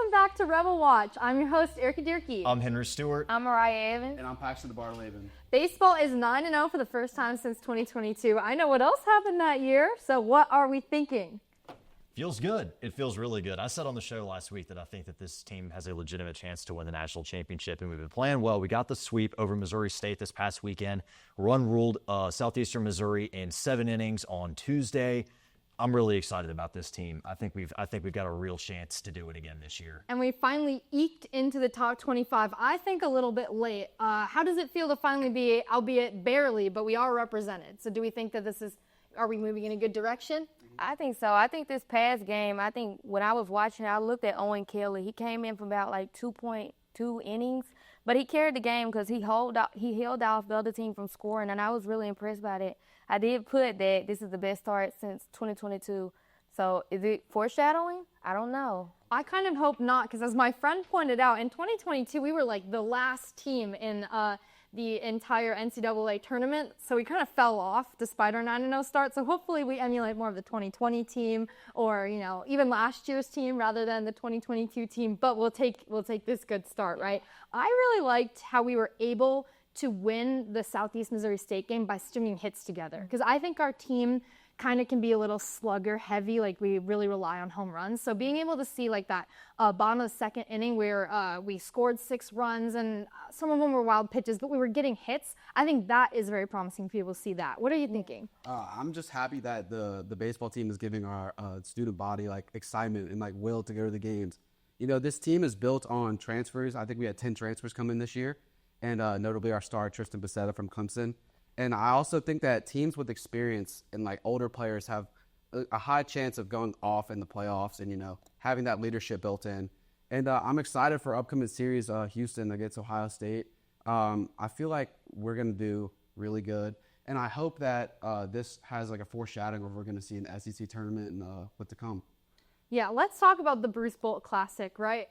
Welcome back to Rebel Watch. I'm your host, Erika Dierke. I'm Henry Stuart. I'm Mariah Evans. And I'm Paxton DeBardeleben. Baseball is 9-0 for the first time since 2022. I know what else happened that year, so what are we thinking? Feels good. It feels really good. I said on the show last week that I think that this team has a legitimate chance to win the national championship, and we've been playing well. We got the sweep over Missouri State this past weekend. Run ruled Southeastern Missouri in 7 innings on Tuesday. I'm really excited about this team. I think we've got a real chance to do it again this year. And we finally eked into the top 25. I think a little bit late. How does it feel to finally be, albeit barely, but we are represented? So do we think that are we moving in a good direction? I think so. I think this past game, when I was watching, I looked at Owen Kelly. He came in for about like 2.2 innings, but he carried the game because he held off the other team from scoring, and I was really impressed by it. I did put that this is the best start since 2022. So is it foreshadowing? I don't know. I kind of hope not, because as my friend pointed out, in 2022 we were like the last team in the entire NCAA tournament, so we kind of fell off despite our 9-0 start. So hopefully we emulate more of the 2020 team, or even last year's team rather than the 2022 team. But we'll take this good start, right? I really liked how we were able to win the Southeast Missouri State game by stringing hits together, because I think our team kind of can be a little slugger heavy, like we really rely on home runs. So being able to see like that bottom of the second inning where we scored 6 runs and some of them were wild pitches, but we were getting hits, I think that is very promising for people to see that. What are you thinking? I'm just happy that the baseball team is giving our student body like excitement and like will to go to the games. This team is built on transfers. I think we had 10 transfers come in this year, and notably our star Tristan Becerra from Clemson. And I also think that teams with experience and like older players have a high chance of going off in the playoffs and, having that leadership built in. And I'm excited for upcoming series, Houston against Ohio State. I feel like we're going to do really good. And I hope that this has like a foreshadowing of what we're going to see in the SEC tournament and what to come. Yeah, let's talk about the Bruce Bolt Classic, right?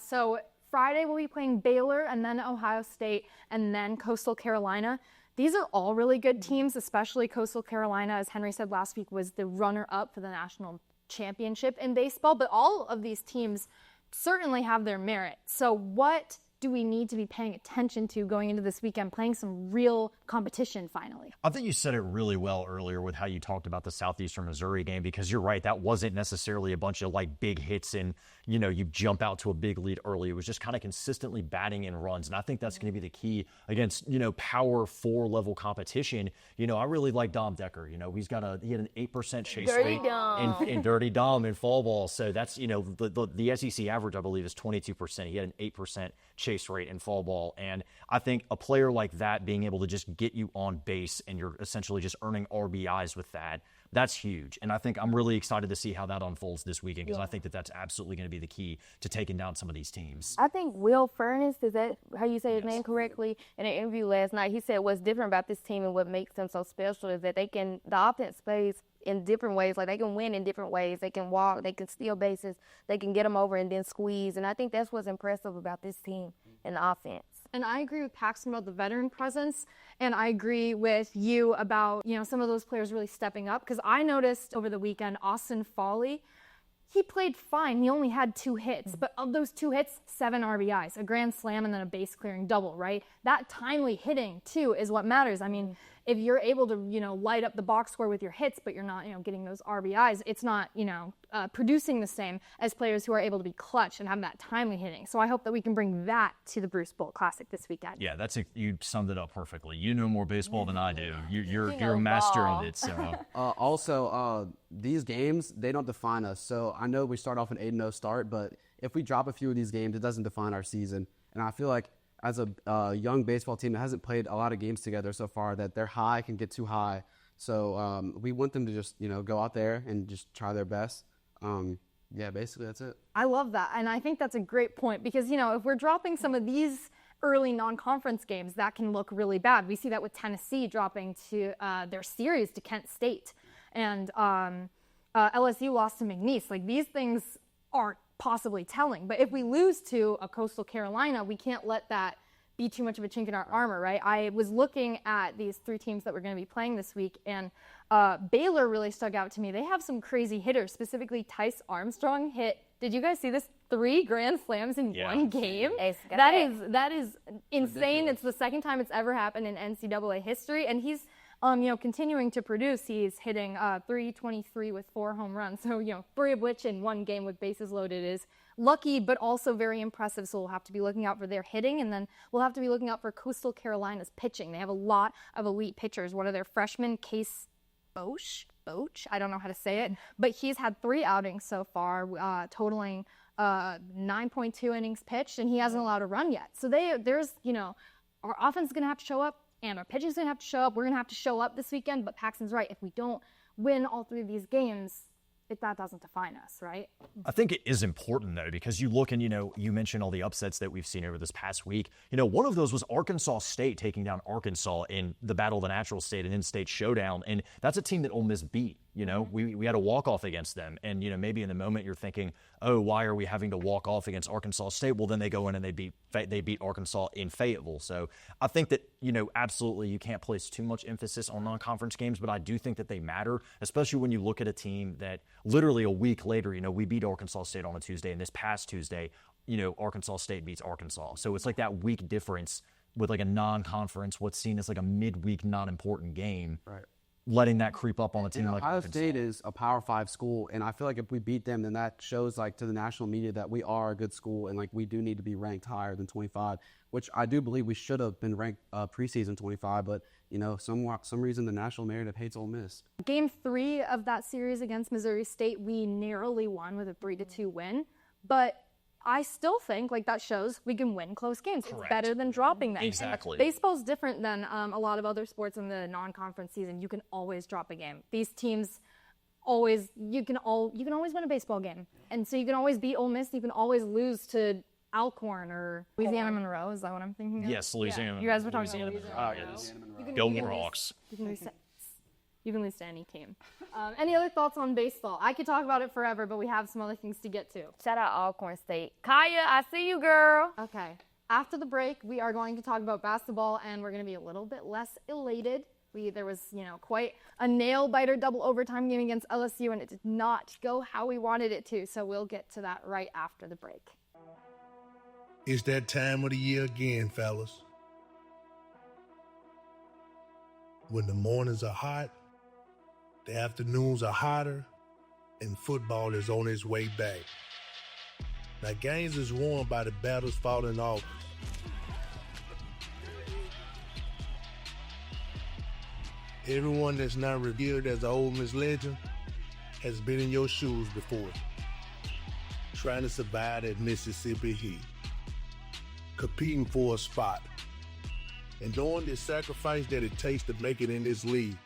So Friday we'll be playing Baylor and then Ohio State and then Coastal Carolina. These are all really good teams, especially Coastal Carolina, as Henry said last week, was the runner-up for the national championship in baseball. But all of these teams certainly have their merit. So what do we need to be paying attention to going into this weekend, playing some real competition finally? I think you said it really well earlier with how you talked about the Southeastern Missouri game, because you're right, that wasn't necessarily a bunch of like big hits and, you jump out to a big lead early. It was just kind of consistently batting in runs. And I think that's going to be the key against, power 4 level competition. I really like Dom Decker. He had an 8% chase rate in Dirty Dom in fall ball. So that's, the SEC average, I believe, is 22%. He had an 8% chase rate in fall ball. And I think a player like that being able to just get you on base and you're essentially just earning RBIs with that, that's huge. And I think I'm really excited to see how that unfolds this weekend, because I think that that's absolutely going to be the key to taking down some of these teams. I think Will Furness, is that how you say his name correctly? In an interview last night, he said what's different about this team and what makes them so special is that the offense plays in different ways. Like they can win in different ways. They can walk, they can steal bases, they can get them over and then squeeze. And I think that's what's impressive about this team in the offense. And I agree with Paxton about the veteran presence, and I agree with you about, some of those players really stepping up, because I noticed over the weekend, Austin Foley, he played fine. He only had 2 hits, but of those 2 hits, 7 RBIs, a grand slam and then a base clearing double, right? That timely hitting too is what matters. I mean, if you're able to, light up the box score with your hits, but you're not, getting those RBIs, it's not, producing the same as players who are able to be clutch and have that timely hitting. So I hope that we can bring that to the Bruce Bolt Classic this weekend. Yeah, you summed it up perfectly. You know more baseball than I do. You're a master of it. So also, these games, they don't define us. So I know we start off an 8-0 start, but if we drop a few of these games, it doesn't define our season. And I feel like as a young baseball team that hasn't played a lot of games together so far, that their high can get too high. So we want them to just, go out there and just try their best. Basically that's it. I love that. And I think that's a great point, because, if we're dropping some of these early non-conference games, that can look really bad. We see that with Tennessee dropping to their series to Kent State. And LSU lost to McNeese. Like, these things are possibly telling. But if we lose to a Coastal Carolina, we can't let that be too much of a chink in our armor, right? I was looking at these 3 teams that we're going to be playing this week, and Baylor really stuck out to me. They have some crazy hitters, specifically Tice Armstrong hit. Did you guys see this 3 grand slams in one game. That is insane. It's the second time it's ever happened in NCAA history, and he's continuing to produce. He's hitting .323 with 4 home runs. So 3 of which in one game with bases loaded is lucky, but also very impressive. So we'll have to be looking out for their hitting, and then we'll have to be looking out for Coastal Carolina's pitching. They have a lot of elite pitchers. One of their freshmen, Case Bosch, I don't know how to say it, but he's had 3 outings so far, totaling 9.2 innings pitched, and he hasn't allowed a run yet. So there's our offense is going to have to show up, and our pitching is going to have to show up. We're going to have to show up this weekend, but Paxton's right. If we don't win all 3 of these games, that doesn't define us, right? I think it is important, though, because you look and, you mentioned all the upsets that we've seen over this past week. One of those was Arkansas State taking down Arkansas in the Battle of the Natural State, an in-state showdown, and that's a team that Ole Miss beat. We had a walk-off against them, and, maybe in the moment you're thinking, oh, why are we having to walk off against Arkansas State? Well, then they go in and they beat Arkansas in Fayetteville. So I think that, absolutely you can't place too much emphasis on non-conference games, but I do think that they matter, especially when you look at a team that literally a week later, we beat Arkansas State on a Tuesday, and this past Tuesday, Arkansas State beats Arkansas. So it's like that week difference with like a non-conference, what's seen as like a midweek non-important game. Right. Letting that creep up on a team like Ohio Arkansas. State is a Power 5 school, and I feel like if we beat them, then that shows to the national media that we are a good school, and we do need to be ranked higher than 25, which I do believe we should have been ranked preseason 25, but some reason the national narrative hates Ole Miss. Game 3 of that series against Missouri State, we narrowly won with a 3-2 win, but I still think that shows we can win close games. Correct. It's better than dropping them. Exactly. Baseball's different than a lot of other sports in the non-conference season. You can always drop a game. These teams you can always win a baseball game, and so you can always beat Ole Miss. You can always lose to Alcorn or Louisiana Monroe. Is that what I'm thinking of? Yes, Louisiana. Yeah. You guys were talking about Louisiana Monroe. Go Warhawks. You can lose to any team. Any other thoughts on baseball? I could talk about it forever, but we have some other things to get to. Shout out Alcorn State. Kaya, I see you, girl. Okay. After the break, we are going to talk about basketball, and we're going to be a little bit less elated. There was, quite a nail-biter double overtime game against LSU, and it did not go how we wanted it to. So we'll get to that right after the break. It's that time of the year again, fellas. When the mornings are hot, the afternoons are hotter, and football is on its way back. Now, games is won by the battles fought in August. Everyone that's not revered as an Ole Miss legend has been in your shoes before, trying to survive that Mississippi heat, competing for a spot, and knowing the sacrifice that it takes to make it in this league.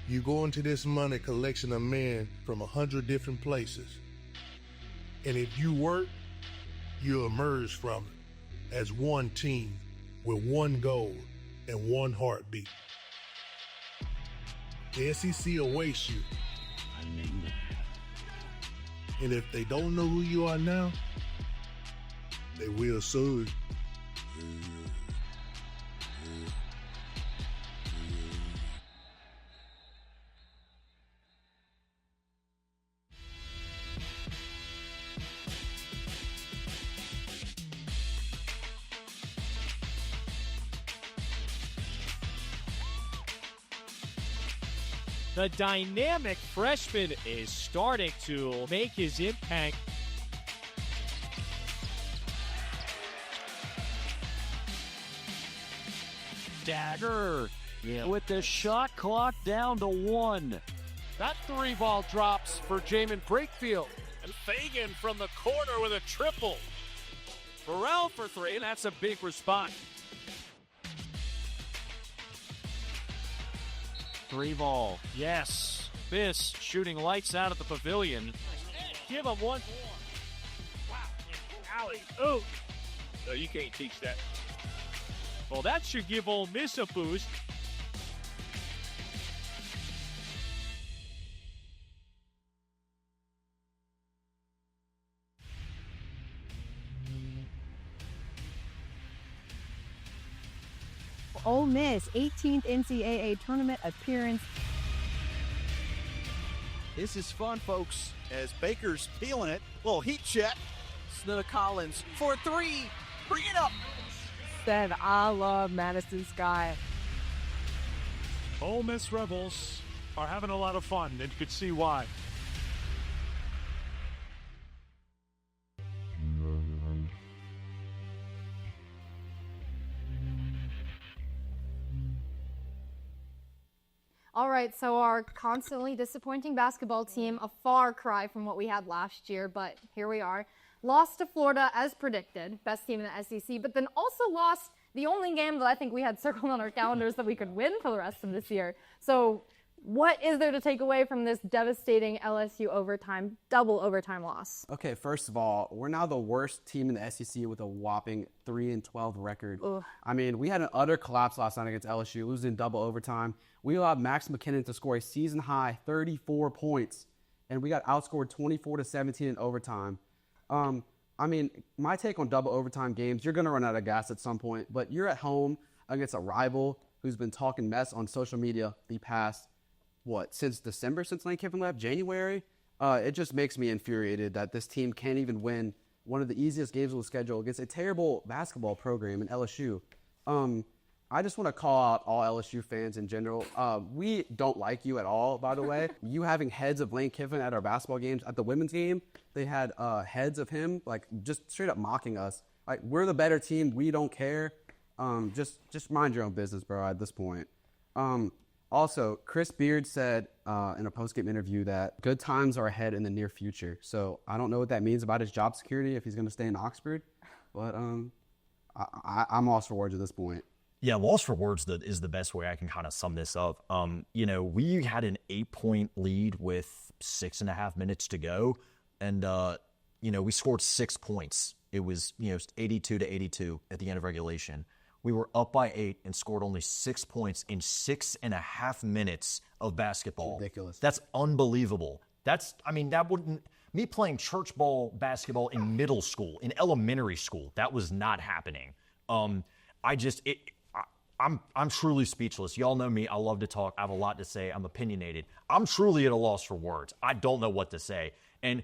You go into this money collection of men from 100 different places. And if you work, you emerge from it as one team with one goal and one heartbeat. The SEC awaits you. And if they don't know who you are now, they will soon. The dynamic freshman is starting to make his impact. Dagger with the shot clock down to 1. That 3-ball drops for Jamin Brakefield. And Fagan from the corner with a triple. Burrell for 3, and that's a big response. 3-ball, yes. Miss shooting lights out at the pavilion. Give him one more. Wow. Alley. Oh. No, you can't teach that. Well, that should give Ole Miss a boost. Ole Miss 18th NCAA tournament appearance. This is fun, folks, as Baker's peeling it. Little heat check. Snow Collins for three. Bring it up. Said, I love Madison Sky. Ole Miss Rebels are having a lot of fun, and you could see why. All right, so our constantly disappointing basketball team, a far cry from what we had last year, but here we are. Lost to Florida as predicted, best team in the SEC, but then also lost the only game that I think we had circled on our calendars that we could win for the rest of this year. So what is there to take away from this devastating LSU double overtime loss? Okay, first of all, we're now the worst team in the SEC with a whopping 3-12 record. Ugh. I mean, we had an utter collapse last night against LSU, losing double overtime. We allowed Max McKinnon to score a season-high 34 points, and we got outscored 24-17 in overtime. I mean, my take on double overtime games, you're going to run out of gas at some point, but you're at home against a rival who's been talking mess on social media the past, since December, since Lane Kiffin left, January? It just makes me infuriated that this team can't even win one of the easiest games on the schedule against a terrible basketball program in LSU. I just want to call out all LSU fans in general. We don't like you at all, by the way. You having heads of Lane Kiffin at our basketball games. At the women's game, they had heads of him, like, just straight up mocking us. Like, we're the better team. We don't care. Just mind your own business, bro, at this point. Also, Chris Beard said in a post-game interview that good times are ahead in the near future. So I don't know what that means about his job security if he's going to stay in Oxford. But I'm lost for words at this point. Yeah, lost for words is the best way I can kind of sum this up. We had an 8-point lead with 6.5 minutes to go, and we scored 6 points. It was 82-82 at the end of regulation. We were up by 8 and scored only 6 points in 6.5 minutes of basketball. It's ridiculous. That's unbelievable. That wouldn't. Me playing church ball basketball in middle school, in elementary school, that was not happening. I'm truly speechless. Y'all know me. I love to talk. I have a lot to say. I'm opinionated. I'm truly at a loss for words. I don't know what to say. And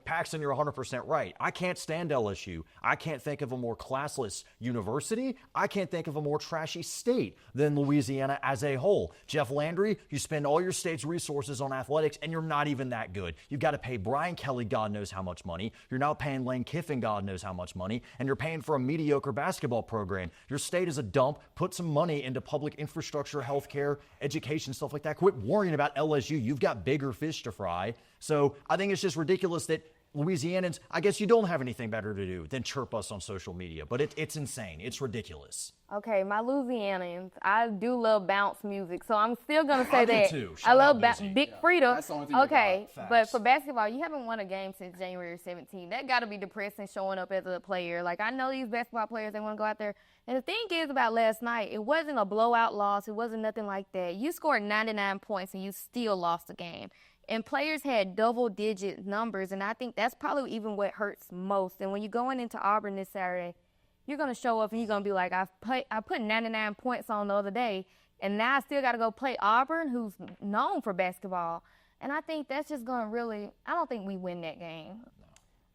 Paxton, you're 100% right. I can't stand LSU. I can't think of a more classless university. I can't think of a more trashy state than Louisiana as a whole. Jeff Landry, you spend all your state's resources on athletics, and you're not even that good. You've got to pay Brian Kelly God knows how much money. You're now paying Lane Kiffin God knows how much money, and you're paying for a mediocre basketball program. Your state is a dump. Put some money into public infrastructure, healthcare, education, stuff like that. Quit worrying about LSU. You've got bigger fish to fry. So I think it's just ridiculous that Louisianans, I guess you don't have anything better to do than chirp us on social media. But it's insane. It's ridiculous. Okay, my Louisianans, I do love bounce music, so I'm still going to say that. Too. I love Big Frida. That's the only thing Okay, Facts. but for basketball, you haven't won a game since January 17. That got to be depressing showing up as a player. Like, I know these basketball players, they want to go out there. And the thing is about last night, it wasn't a blowout loss. It wasn't nothing like that. You scored 99 points, and you still lost the game. And players had double-digit numbers, and I think that's probably even what hurts most. And when you're going into Auburn this Saturday, you're going to show up and you're going to be like, I put 99 points on the other day, and now I still got to go play Auburn, who's known for basketball. And I think that's just going to really – I don't think we win that game.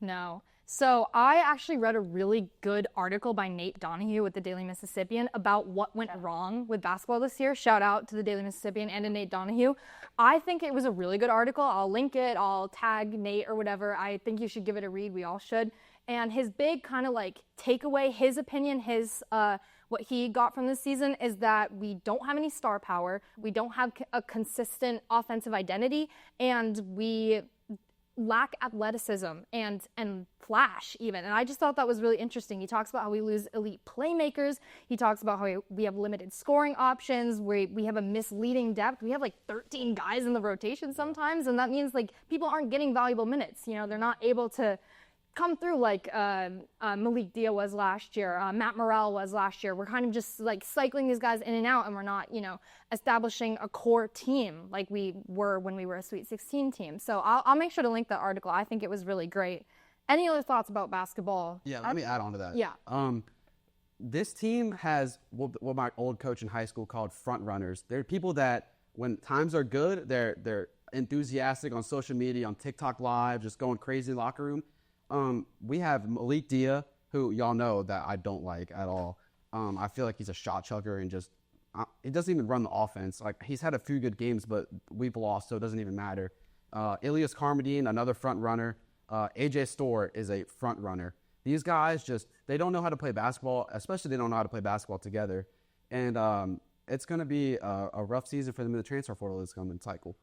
No. So I actually read a really good article by Nate Donahue with the Daily Mississippian about what went wrong with basketball this year. Shout out to the Daily Mississippian and to Nate Donahue. I think it was a really good article. I'll link it. I'll tag Nate or whatever. I think you should give it a read. We all should. And his big kind of like takeaway, his opinion, what he got from this season is that we don't have any star power. We don't have a consistent offensive identity, and we lack athleticism and flash even. And I just thought that was really interesting. He talks about how we lose elite playmakers. He talks about how we have limited scoring options, where we have a misleading depth. We have like 13 guys in the rotation sometimes, and that means like people aren't getting valuable minutes. They're not able to come through like Malik Dia was last year, Matt Morrell was last year. We're kind of just like cycling these guys in and out, and we're not, establishing a core team like we were when we were a Sweet 16 team. So I'll make sure to link that article. I think it was really great. Any other thoughts about basketball? Yeah, let me add on to that. Yeah. This team has what my old coach in high school called front runners. They're people that when times are good, they're enthusiastic on social media, on TikTok Live, just going crazy in the locker room. We have Malik Dia, who y'all know that I don't like at all. I feel like he's a shot chucker and just he doesn't even run the offense. Like, he's had a few good games, but we've lost, so it doesn't even matter. Ilias Carmodine, another front runner. AJ Storr is a front runner. These guys they don't know how to play basketball, especially they don't know how to play basketball together. And it's going to be a rough season for them in the transfer portal this coming cycle.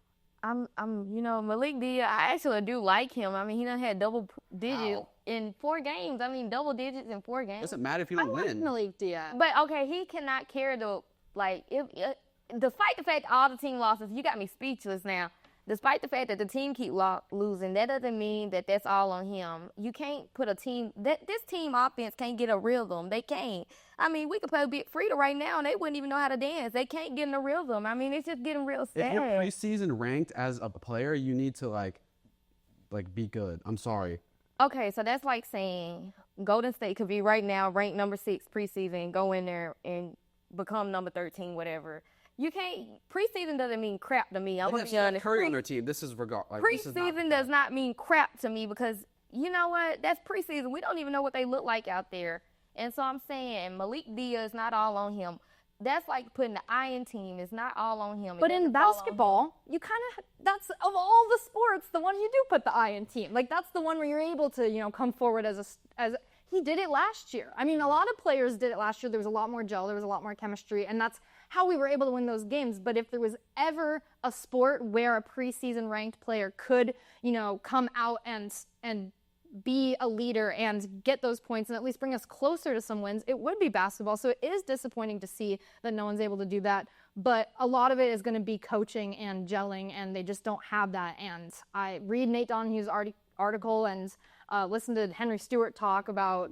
Malik Dia, I actually do like him. I mean, he done had double digits in 4 games. I mean, double digits in 4 games. Doesn't matter if you don't win. Like Malik Dia. But, okay, he cannot carry despite the fact all the team losses, you got me speechless now. Despite the fact that the team keep losing, that doesn't mean that that's all on him. You can't put this team offense can't get a rhythm. They can't. I mean, we could play a bit Frida right now, and they wouldn't even know how to dance. They can't get in a rhythm. I mean, it's just getting real sad. If you're preseason ranked as a player, you need to, like be good. I'm sorry. Okay, so that's like saying Golden State could be right now ranked number 6 preseason, go in there and become number 13, whatever. You can't. Preseason doesn't mean crap to me. I'm gonna be honest. Curry on their team. This is preseason does not mean crap to me because you know what? That's preseason. We don't even know what they look like out there. And so I'm saying Malik Dia is not all on him. That's like putting the iron team. It's not all on him. But in basketball, you kind of, that's of all the sports, the one you do put the iron team. Like, that's the one where you're able to, come forward as he did it last year. I mean, a lot of players did it last year. There was a lot more gel. There was a lot more chemistry. And that's how we were able to win those games. But if there was ever a sport where a preseason ranked player could, come out and be a leader and get those points and at least bring us closer to some wins, it would be basketball. So it is disappointing to see that no one's able to do that. But a lot of it is going to be coaching and gelling, and they just don't have that. And I read Nate Donahue's article and listen to Henry Stuart talk about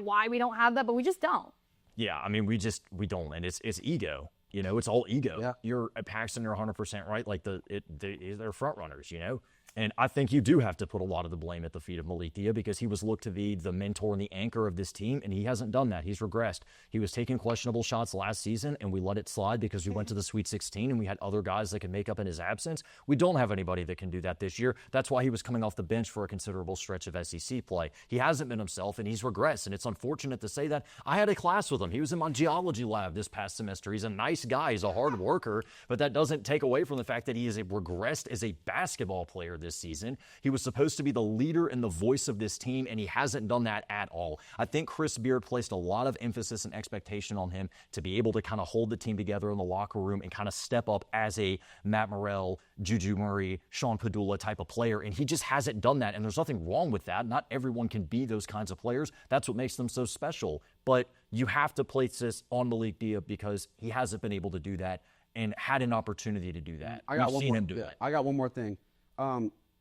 why we don't have that, but we just don't. Yeah, I mean, we don't, and it's ego. It's all ego. Yeah. You're at Paxton, you're 100% right. Like they're front runners, And I think you do have to put a lot of the blame at the feet of Malik Dia because he was looked to be the mentor and the anchor of this team, and he hasn't done that. He's regressed. He was taking questionable shots last season, and we let it slide because we went to the Sweet 16, and we had other guys that could make up in his absence. We don't have anybody that can do that this year. That's why he was coming off the bench for a considerable stretch of SEC play. He hasn't been himself, and he's regressed, and it's unfortunate to say that. I had a class with him. He was in my geology lab this past semester. He's a nice guy. He's a hard worker, but that doesn't take away from the fact that he is regressed as a basketball player this season. He was supposed to be the leader and the voice of this team, and he hasn't done that at all. I think Chris Beard placed a lot of emphasis and expectation on him to be able to kind of hold the team together in the locker room and kind of step up as a Matt Morrell, Juju Murray, Sean Padula type of player, and he just hasn't done that, and there's nothing wrong with that. Not everyone can be those kinds of players. That's what makes them so special, but you have to place this on Malik Dia because he hasn't been able to do that and had an opportunity to do that. I got one more thing.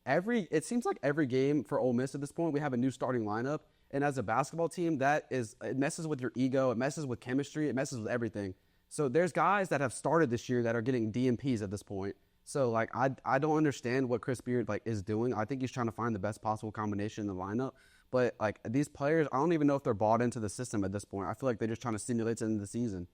It seems like every game for Ole Miss at this point, we have a new starting lineup. And as a basketball team, it messes with your ego. It messes with chemistry. It messes with everything. So there's guys that have started this year that are getting DNPs at this point. So, I don't understand what Chris Beard, is doing. I think he's trying to find the best possible combination in the lineup. But, these players, I don't even know if they're bought into the system at this point. I feel like they're just trying to stimulate it into the season.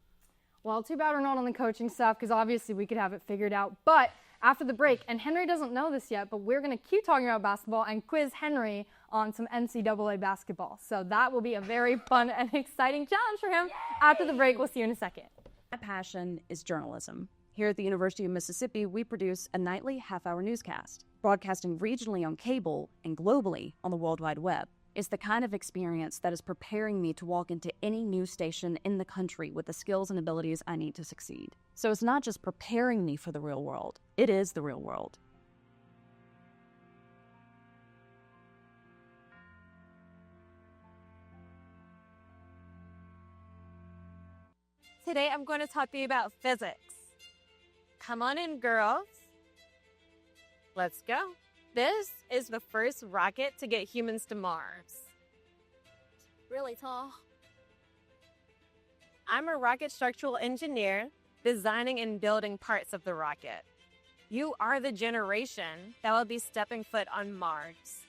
Well, too bad we're not on the coaching stuff because obviously we could have it figured out. But after the break, and Henry doesn't know this yet, but we're going to keep talking about basketball and quiz Henry on some NCAA basketball. So that will be a very fun and exciting challenge for him. Yay! After the break, we'll see you in a second. My passion is journalism. Here at the University of Mississippi, we produce a nightly half-hour newscast, broadcasting regionally on cable and globally on the World Wide Web. It's the kind of experience that is preparing me to walk into any news station in the country with the skills and abilities I need to succeed. So it's not just preparing me for the real world, it is the real world. Today I'm going to talk to you about physics. Come on in, girls. Let's go. This is the first rocket to get humans to Mars. Really tall. I'm a rocket structural engineer designing and building parts of the rocket. You are the generation that will be stepping foot on Mars.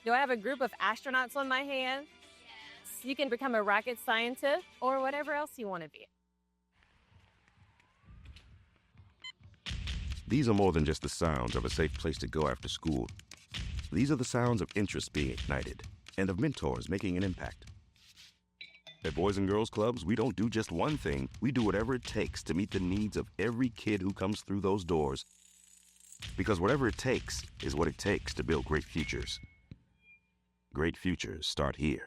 Do I have a group of astronauts on my hands? Yes. You can become a rocket scientist or whatever else you want to be. These are more than just the sounds of a safe place to go after school. These are the sounds of interest being ignited and of mentors making an impact. At Boys and Girls Clubs, we don't do just one thing. We do whatever it takes to meet the needs of every kid who comes through those doors. Because whatever it takes is what it takes to build great futures. Great futures start here.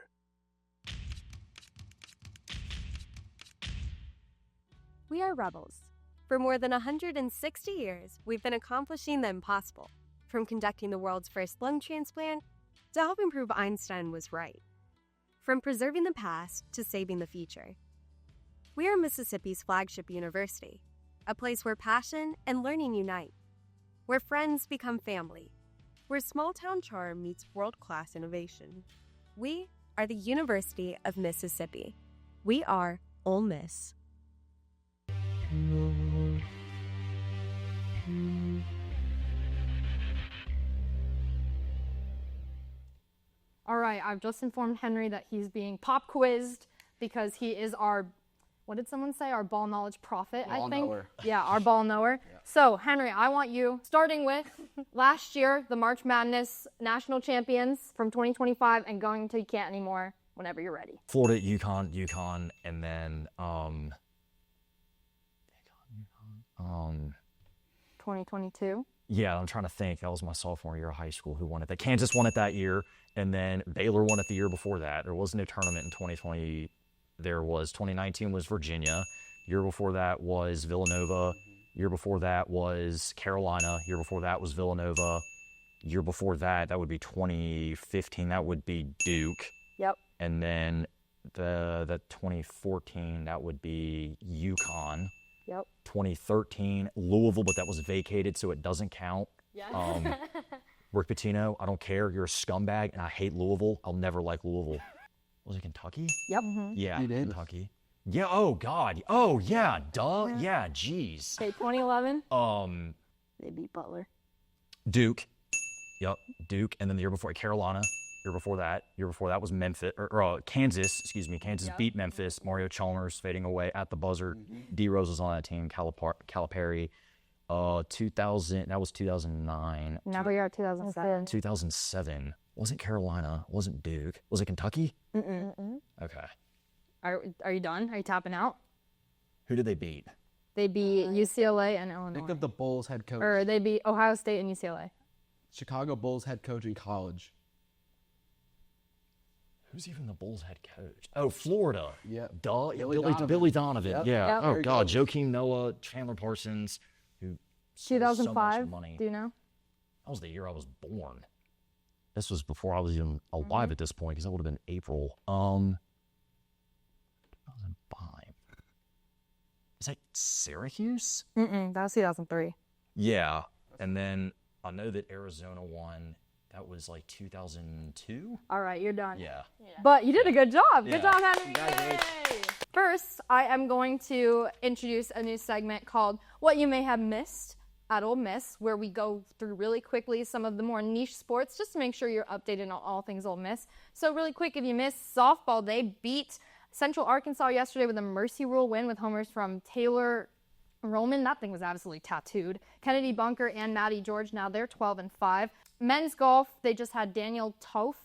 We are rebels. For more than 160 years, we've been accomplishing the impossible, from conducting the world's first lung transplant to helping prove Einstein was right. From preserving the past to saving the future. We are Mississippi's flagship university, a place where passion and learning unite, where friends become family, where small-town charm meets world-class innovation. We are the University of Mississippi. We are Ole Miss. All right, I've just informed Henry that he's being pop quizzed because he is our, what did someone say? Our ball knowledge prophet, I think. Knower. Yeah, our ball knower. Yeah. So, Henry, I want you, starting with last year, the March Madness national champions from 2025 and going until you can't anymore whenever you're ready. Florida, UConn, and then 2022. Yeah, I'm trying to think. That was my sophomore year of high school. Who won it? Kansas won it that year, and then Baylor won it the year before that. There was no tournament in 2020. There was 2019 was Virginia. Year before that was Villanova. Year before that was Carolina. Year before that was Villanova. Year before that, that would be 2015. That would be Duke. Yep. And then the 2014, that would be UConn. Yep. 2013, Louisville, but that was vacated, so it doesn't count. Yeah. Rick Pitino, I don't care. You're a scumbag, and I hate Louisville. I'll never like Louisville. Was it Kentucky? Yep. Yeah, You did? Kentucky. Yeah, oh, God. Oh, yeah, duh. Yeah, jeez. Okay, 2011. They beat Butler. Duke. Yep, Duke. And then the year before, Carolina. Year before that was Memphis, or Kansas, excuse me. Kansas beat Memphis. Mario Chalmers fading away at the buzzer. D. Rose was on that team. Calipari. 2000, that was 2009. Now we are 2007. 2007. Wasn't Carolina. Wasn't Duke. Was it Kentucky? Mm-mm. Okay. Are you done? Are you tapping out? Who did they beat? They beat UCLA and Illinois. Think of the Bulls head coach. Or they beat Ohio State and UCLA. Chicago Bulls head coach in college. Who's even the Bulls head coach? Oh, Florida. Yeah. Duh. Billy Donovan. Billy Donovan. Yep. Yeah. Yep. Oh, Very God. close. Joakim Noah, Chandler Parsons, who stole 2005. so much money. Do you know? That was the year I was born. This was before I was even alive at this point, because that would have been April. 2005. Is that Syracuse? That was 2003. Yeah. And then I know that Arizona won. That was like 2002? All right, you're done. Yeah. But you did a good job. Good Yeah. job, Henry. Yay. First, I am going to introduce a new segment called What You May Have Missed at Ole Miss, where we go through really quickly some of the more niche sports just to make sure you're updated on all things Ole Miss. So really quick, if you missed softball, they beat Central Arkansas yesterday with a mercy rule win with homers from Taylor Roman. That thing was absolutely tattooed. Kennedy Bunker and Maddie George, now they're 12-5. Men's golf, they just had Daniel Tolf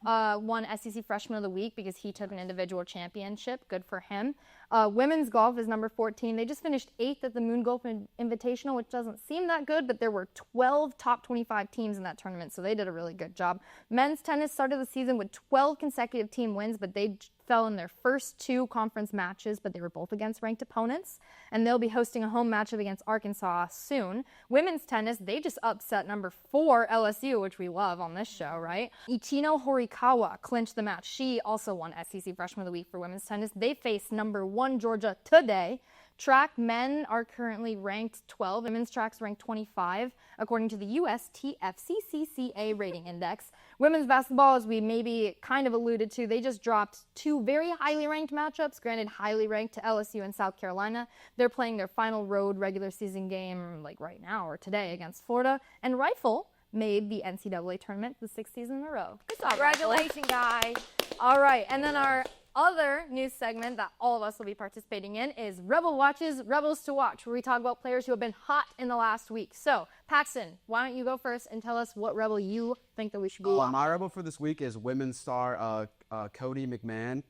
won SEC Freshman of the Week because he took an individual championship. Good for him. Women's golf is number 14. They just finished 8th at the Moon Golf Invitational, which doesn't seem that good, but there were 12 top 25 teams in that tournament, so they did a really good job. Men's tennis started the season with 12 consecutive team wins, but they fell in their first 2 conference matches, but they were both against ranked opponents, and they'll be hosting a home matchup against Arkansas soon. Women's tennis, they just upset number 4 LSU, which we love on this show, right? Ichino Horikawa clinched the match. She also won SEC Freshman of the Week for women's tennis. They face number 1 Georgia today. Track men are currently ranked 12. Women's track's ranked 25, according to the USTFCCCA rating index. Women's basketball, as we maybe kind of alluded to, they just dropped 2 very highly ranked matchups, granted highly ranked to LSU and South Carolina. They're playing their final road regular season game like right now or today against Florida. And Rifle made the NCAA tournament the 6th season in a row. Good job, Congratulations, guys. All right, and then our other news segment that all of us will be participating in is Rebel Watch's Rebels to Watch, where we talk about players who have been hot in the last week. So, Paxton, why don't you go first and tell us what Rebel you think that we should be watching? My Rebel for this week is women's star Cody McMahon,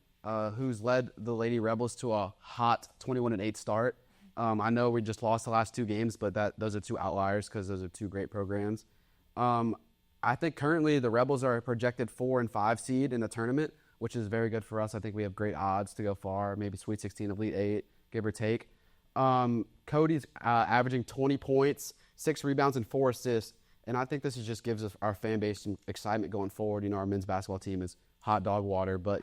who's led the Lady Rebels to a hot 21-8 start. I know we just lost the last 2 games, but those are 2 outliers because those are 2 great programs. I think currently the Rebels are a projected 4 and 5 seed in the tournament, which is very good for us. I think we have great odds to go far, maybe Sweet 16, Elite 8, give or take. Cody's averaging 20 points, 6 rebounds, and 4 assists, and I think this just gives us, our fan base some excitement going forward. Our men's basketball team is hot dog water, but,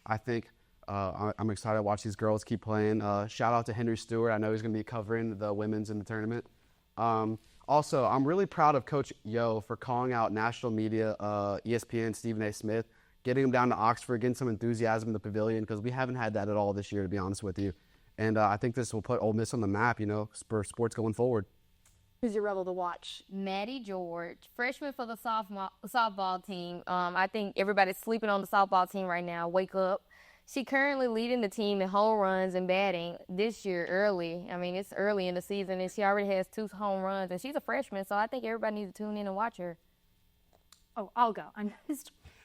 I think I'm excited to watch these girls keep playing. Shout out to Henry Stuart. I know he's going to be covering the women's in the tournament. Also, I'm really proud of Coach Yo for calling out national media, ESPN, Stephen A. Smith, getting him down to Oxford, getting some enthusiasm in the pavilion, because we haven't had that at all this year, to be honest with you. And I think this will put Ole Miss on the map, for sports going forward. Who's your Rebel to watch? Maddie George, freshman for the softball team. I think everybody's sleeping on the softball team right now. Wake up. She currently leading the team in home runs and batting this year early. I mean, it's early in the season, and she already has 2 home runs, and she's a freshman, so I think everybody needs to tune in and watch her. Oh, I'll go.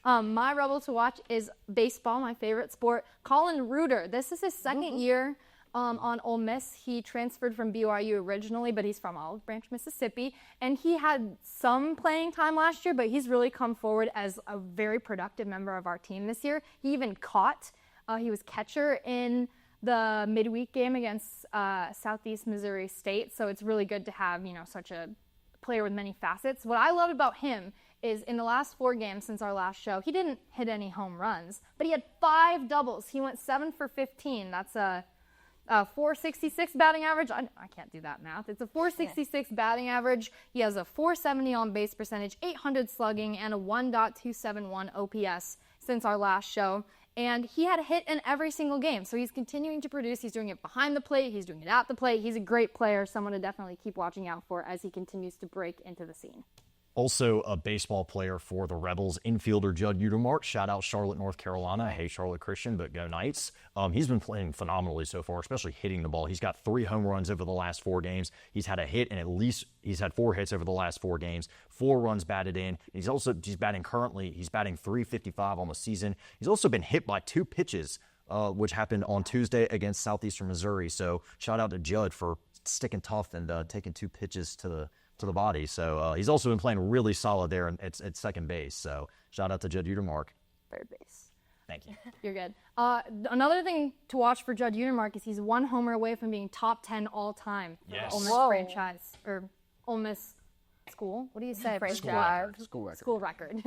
My Rebel to watch is baseball, my favorite sport. Colin Reuter. This is his second year on Ole Miss. He transferred from BYU originally, but he's from Olive Branch, Mississippi. And he had some playing time last year, but he's really come forward as a very productive member of our team this year. He even caught. He was catcher in the midweek game against Southeast Missouri State. So it's really good to have, such a player with many facets. What I love about him is in the last 4 games since our last show, he didn't hit any home runs, but he had 5 doubles. He went 7 for 15. That's a 466 batting average. I can't do that math. It's a 466 batting average. He has a 470 on base percentage, 800 slugging, and a 1.271 OPS since our last show. And he had a hit in every single game. So he's continuing to produce. He's doing it behind the plate. He's doing it at the plate. He's a great player, someone to definitely keep watching out for as he continues to break into the scene. Also a baseball player for the Rebels, infielder Judd Utermark. Shout out Charlotte, North Carolina. Hey, Charlotte Christian, but go Knights. He's been playing phenomenally so far, especially hitting the ball. He's got 3 home runs over the last 4 games. He's had a hit, and at least he's had 4 hits over the last 4 games. 4 runs batted in. He's batting .355 on the season. He's also been hit by 2 pitches, which happened on Tuesday against Southeastern Missouri. So shout out to Judd for sticking tough and taking 2 pitches to the body. So he's also been playing really solid there at second base. So shout out to Judd Utermark. Third base. Thank you. You're good. Another thing to watch for Judd Utermark is he's 1 homer away from being top 10 all time for the Ole Miss franchise, or Ole Miss school. What do you say? Franchise. School record.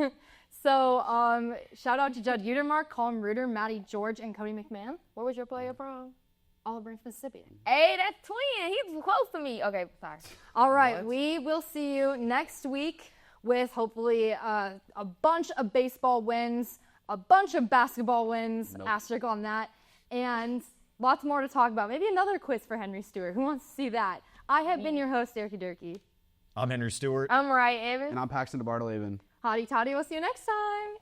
So shout out to Judd Utermark, Colin Reuter, Maddie George, and Cody McMahon. Where was your player from? Olive Branch, Mississippi. Hey, that's twin. He's close to me. Okay, sorry. All right, we will see you next week with hopefully a bunch of baseball wins, a bunch of basketball wins, asterisk on that, and lots more to talk about. Maybe another quiz for Henry Stuart. Who wants to see that? I have been your host, Erika Dierke. I'm Henry Stuart. I'm Mariah Evans. And I'm Paxton DeBardeleben. Hotty toddy. We'll see you next time.